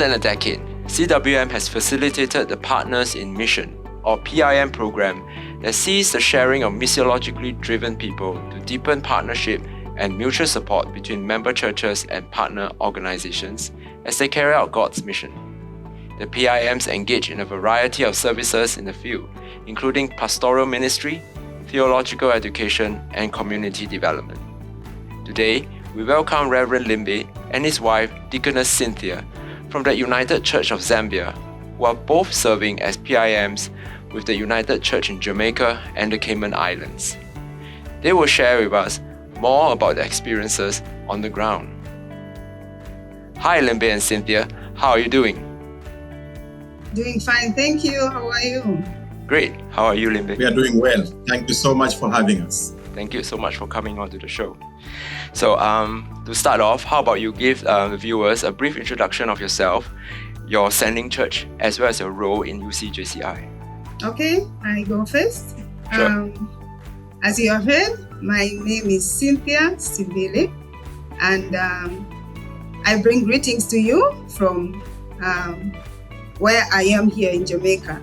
than a decade, CWM has facilitated the Partners in Mission, or PIM program, that sees the sharing of missiologically driven people to deepen partnership and mutual support between member churches and partner organizations as they carry out God's mission. The PIMs engage in a variety of services in the field, including pastoral ministry, theological education, and community development. Today, we welcome Reverend Lembe and his wife, Deaconess Cynthia, from the United Church of Zambia, who are both serving as PIMs with the United Church in Jamaica and the Cayman Islands. They will share with us more about their experiences on the ground. Hi Lembe and Cynthia, how are you doing? Doing fine, thank you. How are you? Great. How are you, Lembe? We are doing well. Thank you so much for having us. Thank you so much for coming on to the show. So, to start off, how about you give the viewers a brief introduction of yourself, your sending church, as well as your role in UCJCI? Okay, I go first. Sure. As you have heard, my name is Cynthia Sivile, and I bring greetings to you from where I am here in Jamaica.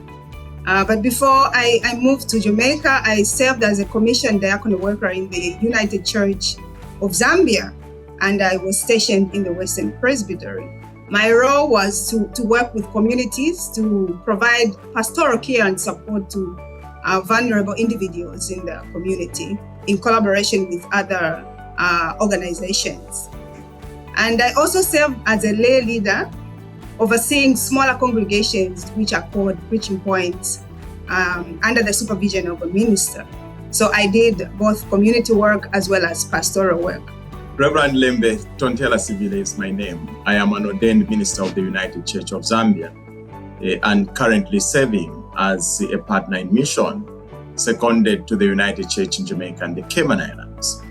But before I moved to Jamaica, I served as a commissioned diaconal worker in the United Church of Zambia, and I was stationed in the Western Presbytery. My role was to work with communities to provide pastoral care and support to vulnerable individuals in the community in collaboration with other organizations. And I also served as a lay leader, overseeing smaller congregations which are called preaching points under the supervision of a minister. So I did both community work as well as pastoral work. Reverend Lembe Tontela Sivile is my name. I am an ordained minister of the United Church of Zambia and currently serving as a partner in mission, seconded to the United Church in Jamaica and the Cayman Islands.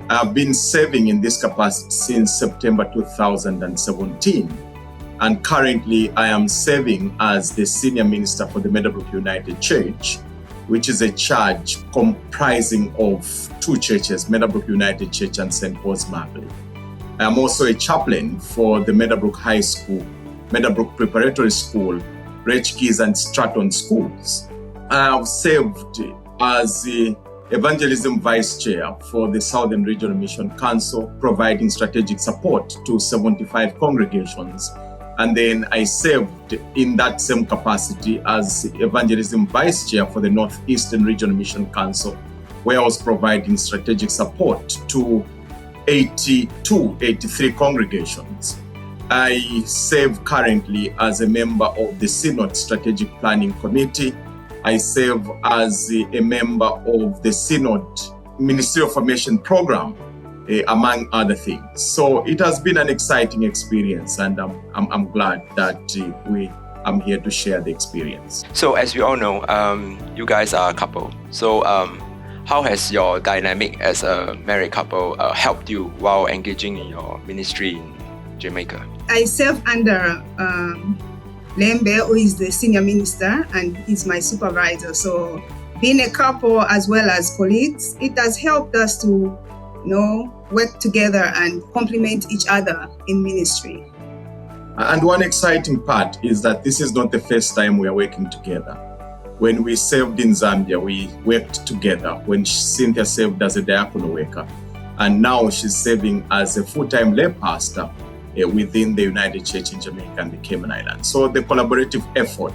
I have been serving in this capacity since September 2017. And currently, I am serving as the senior minister for the Meadowbrook United Church, which is a church comprising of two churches, Meadowbrook United Church and St. Paul's Marley. I am also a chaplain for the Meadowbrook High School, Meadowbrook Preparatory School, Rechkeys and Stratton schools. I have served as the Evangelism Vice Chair for the Southern Regional Mission Council, providing strategic support to 75 congregations. And then I served in that same capacity as Evangelism Vice Chair for the Northeastern Regional Mission Council, where I was providing strategic support to 83 congregations. I serve currently as a member of the Synod Strategic Planning Committee. I serve as a member of the Synod Ministerial Formation Program, among other things. So it has been an exciting experience, and I'm glad that I'm here to share the experience. So as we all know, you guys are a couple. So how has your dynamic as a married couple helped you while engaging in your ministry in Jamaica? I serve under Lembe, who is the senior minister and is my supervisor. So being a couple as well as colleagues, it has helped us to work together and complement each other in ministry. And one exciting part is that this is not the first time we are working together. When we served in Zambia, we worked together when Cynthia served as a diaconal worker. And now she's serving as a full-time lay pastor within the United Church in Jamaica and the Cayman Islands. So the collaborative effort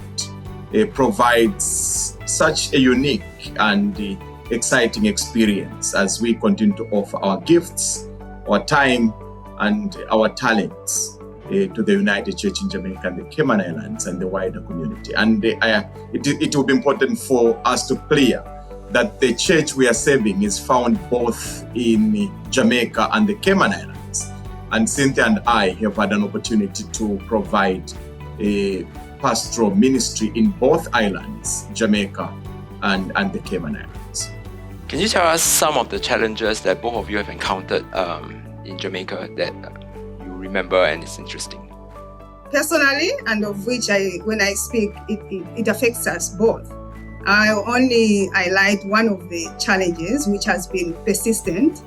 provides such a unique and exciting experience as we continue to offer our gifts, our time, and our talents to the United Church in Jamaica and the Cayman Islands and the wider community. And it will be important for us to clear that the church we are serving is found both in Jamaica and the Cayman Islands. And Cynthia and I have had an opportunity to provide a pastoral ministry in both islands, Jamaica and the Cayman Islands. Can you tell us some of the challenges that both of you have encountered in Jamaica that you remember and is interesting? Personally, and of which when I speak, it affects us both. I only highlight one of the challenges which has been persistent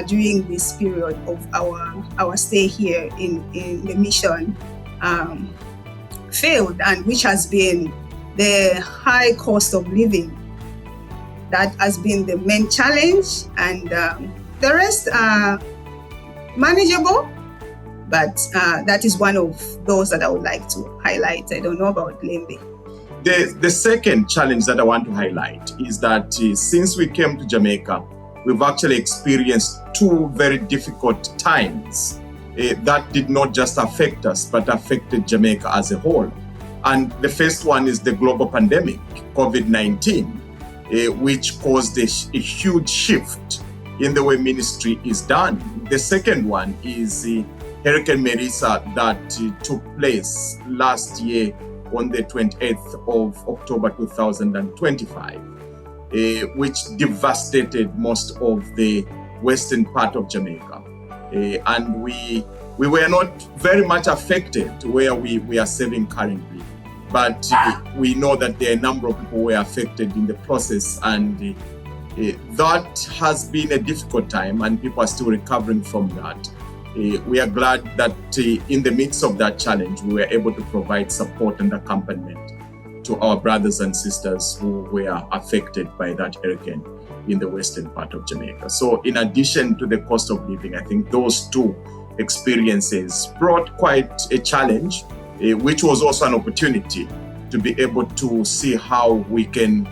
during this period of our stay here in the mission. failed, and which has been the high cost of living. That has been the main challenge, and the rest are manageable, but that is one of those that I would like to highlight. I don't know about Lembe. The second challenge that I want to highlight is that since we came to Jamaica, we've actually experienced two very difficult times that did not just affect us, but affected Jamaica as a whole. And the first one is the global pandemic, COVID-19, which caused a huge shift in the way ministry is done. The second one is Hurricane Melissa that took place last year on the 28th of October 2025, which devastated most of the western part of Jamaica. And we were not very much affected where we are serving currently. But we know that there are a number of people who were affected in the process, and that has been a difficult time, and people are still recovering from that. We are glad that in the midst of that challenge, we were able to provide support and accompaniment to our brothers and sisters who were affected by that hurricane in the western part of Jamaica. So in addition to the cost of living, I think those two experiences brought quite a challenge, which was also an opportunity to be able to see how we can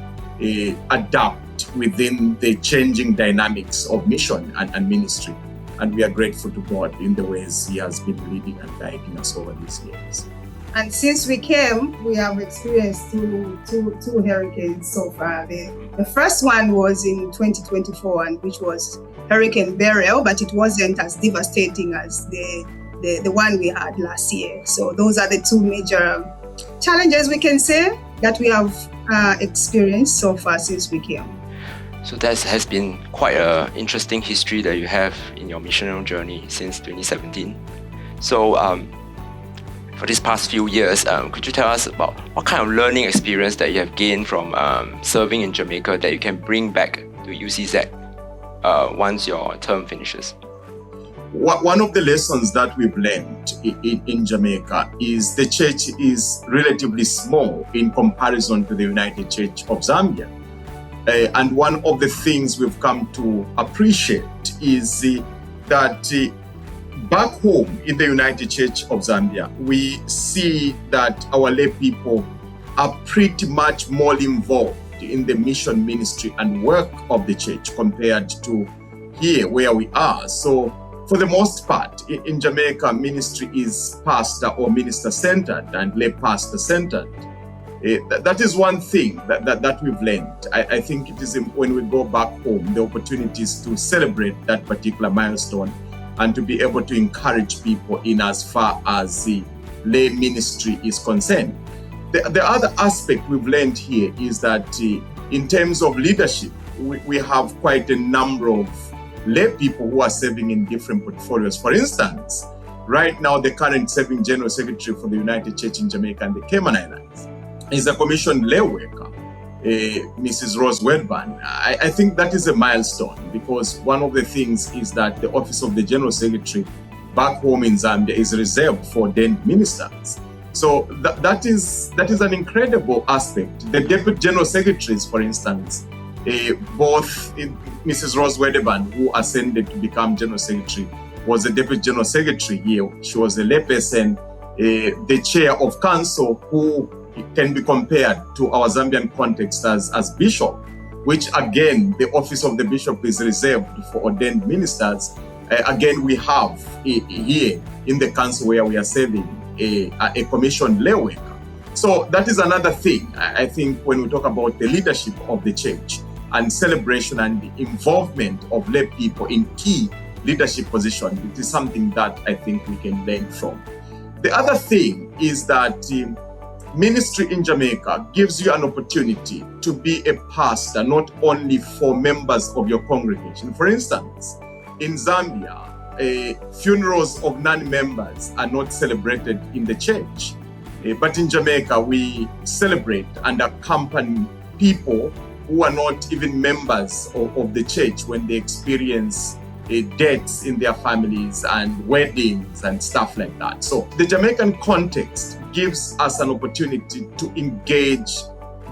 adapt within the changing dynamics of mission and ministry. And we are grateful to God in the ways He has been leading and guiding us over these years. And since we came, we have experienced two hurricanes so far. The first one was in 2024, and which was Hurricane Beryl, but it wasn't as devastating as the one we had last year. So those are the two major challenges we can say that we have experienced so far since we came. So that has been quite an interesting history that you have in your missional journey since 2017. So for these past few years, could you tell us about what kind of learning experience that you have gained from serving in Jamaica that you can bring back to UCZ once your term finishes? One of the lessons that we've learned in Jamaica is the church is relatively small in comparison to the United Church of Zambia. And one of the things we've come to appreciate is that back home in the United Church of Zambia, we see that our lay people are pretty much more involved in the mission ministry and work of the church compared to here where we are. So for the most part, in Jamaica, ministry is pastor or minister centered and lay pastor centered. That is one thing that we've learned. I think it is when we go back home, the opportunities to celebrate that particular milestone and to be able to encourage people in as far as the lay ministry is concerned. The other aspect we've learned here is that in terms of leadership, we have quite a number of lay people who are serving in different portfolios. For instance, right now, the current serving General Secretary for the United Church in Jamaica and the Cayman Islands is a commissioned lay worker, Mrs. Rose Wedban. I think that is a milestone because one of the things is that the office of the General Secretary back home in Zambia is reserved for ordained ministers. So that is an incredible aspect. The Deputy General Secretaries, for instance, both Mrs. Rose Wedban, who ascended to become General Secretary, was the Deputy General Secretary here. She was a layperson, the Chair of Council, who can be compared to our Zambian context as bishop, which again, the office of the bishop is reserved for ordained ministers. Again, we have here in the council where we are serving a commissioned lay worker. So that is another thing. I think when we talk about the leadership of the church and celebration and the involvement of lay people in key leadership positions, it is something that I think we can learn from. The other thing is that ministry in Jamaica gives you an opportunity to be a pastor, not only for members of your congregation. For instance, in Zambia, funerals of non-members are not celebrated in the church. But in Jamaica, we celebrate and accompany people who are not even members of the church when they experience deaths in their families and weddings and stuff like that. So the Jamaican context gives us an opportunity to engage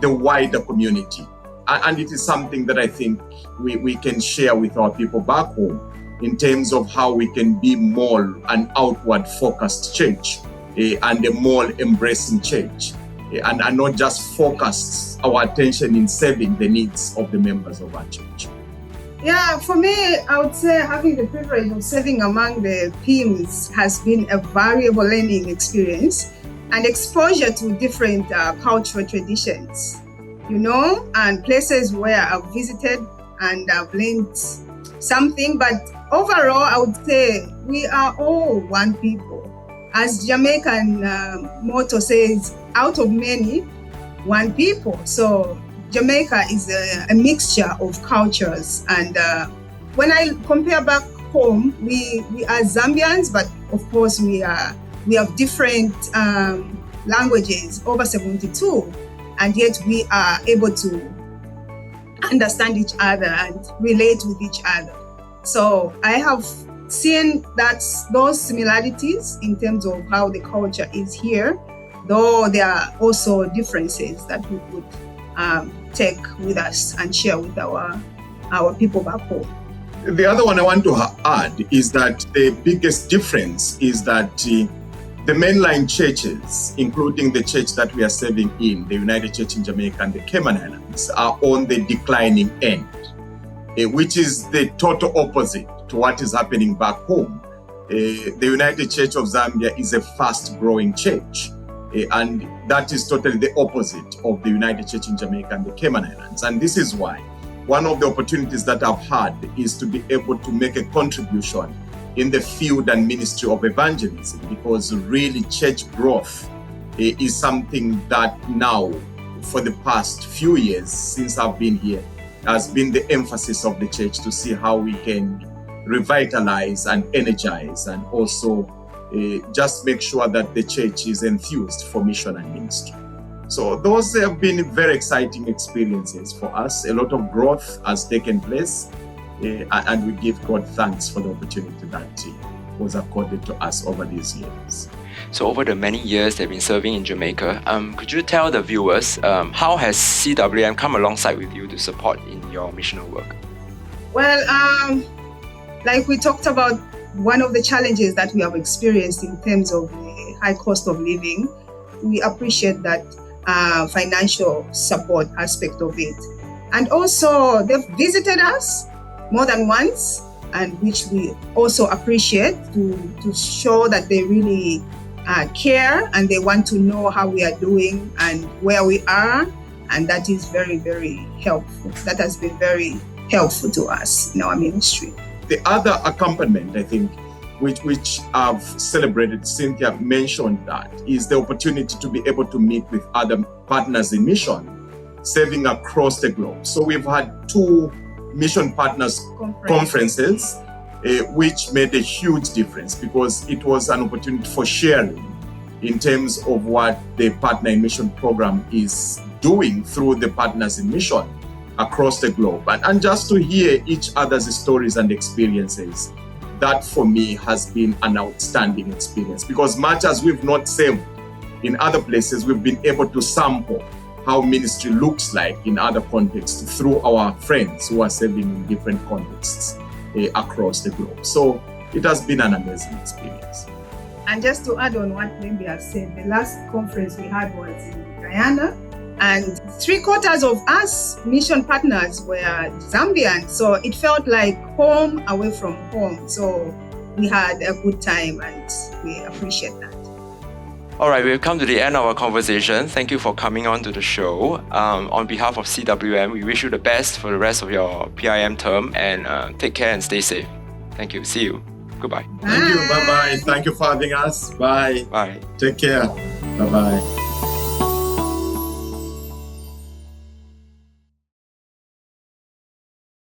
the wider community. And it is something that I think we can share with our people back home in terms of how we can be more an outward focused church and a more embracing church and not just focus our attention in serving the needs of the members of our church. Yeah, for me, I would say having the privilege of serving among the teams has been a valuable learning experience and exposure to different cultural traditions, and places where I've visited and I've learned something. But overall, I would say we are all one people. As Jamaican motto says, out of many, one people. So Jamaica is a mixture of cultures. And when I compare back home, we are Zambians, but of course we have different languages, over 72, and yet we are able to understand each other and relate with each other. So I have seen those similarities in terms of how the culture is here, though there are also differences that we could take with us and share with our people back home. The other one I want to add is that the biggest difference is that the mainline churches, including the church that we are serving in, the United Church in Jamaica and the Cayman Islands, are on the declining end, which is the total opposite to what is happening back home. The United Church of Zambia is a fast-growing church, and that is totally the opposite of the United Church in Jamaica and the Cayman Islands. And this is why one of the opportunities that I've had is to be able to make a contribution in the field and ministry of evangelism, because really church growth is something that now, for the past few years since I've been here, has been the emphasis of the church to see how we can revitalize and energize and also just make sure that the church is enthused for mission and ministry. So those have been very exciting experiences for us. A lot of growth has taken place, and we give God thanks for the opportunity that was accorded to us over these years. So over the many years they've been serving in Jamaica, could you tell the viewers how has CWM come alongside with you to support in your missional work? Well, like we talked about, one of the challenges that we have experienced in terms of the high cost of living, we appreciate that financial support aspect of it. And also they've visited us more than once, and which we also appreciate to show that they really care and they want to know how we are doing and where we are. And that is very, very helpful. That has been very helpful to us in our ministry. The other accompaniment, I think, which I've celebrated, Cynthia mentioned that, is the opportunity to be able to meet with other partners in mission, serving across the globe. So we've had 2 mission partners conferences, which made a huge difference, because it was an opportunity for sharing in terms of what the Partner in Mission program is doing through the Partners in Mission across the globe, and just to hear each other's stories and experiences. That for me has been an outstanding experience, because much as we've not served in other places, we've been able to sample how ministry looks like in other contexts through our friends who are serving in different contexts across the globe. So it has been an amazing experience. And just to add on what Lembe has said, the last conference we had was in Guyana, and 3/4 of us mission partners were Zambian. So it felt like home away from home. So we had a good time and we appreciate that. All right, we've come to the end of our conversation. Thank you for coming on to the show. On behalf of CWM, we wish you the best for the rest of your PIM term, and take care and stay safe. Thank you. See you. Goodbye. Thank you. Bye-bye. Thank you for having us. Bye. Bye. Take care. Bye-bye.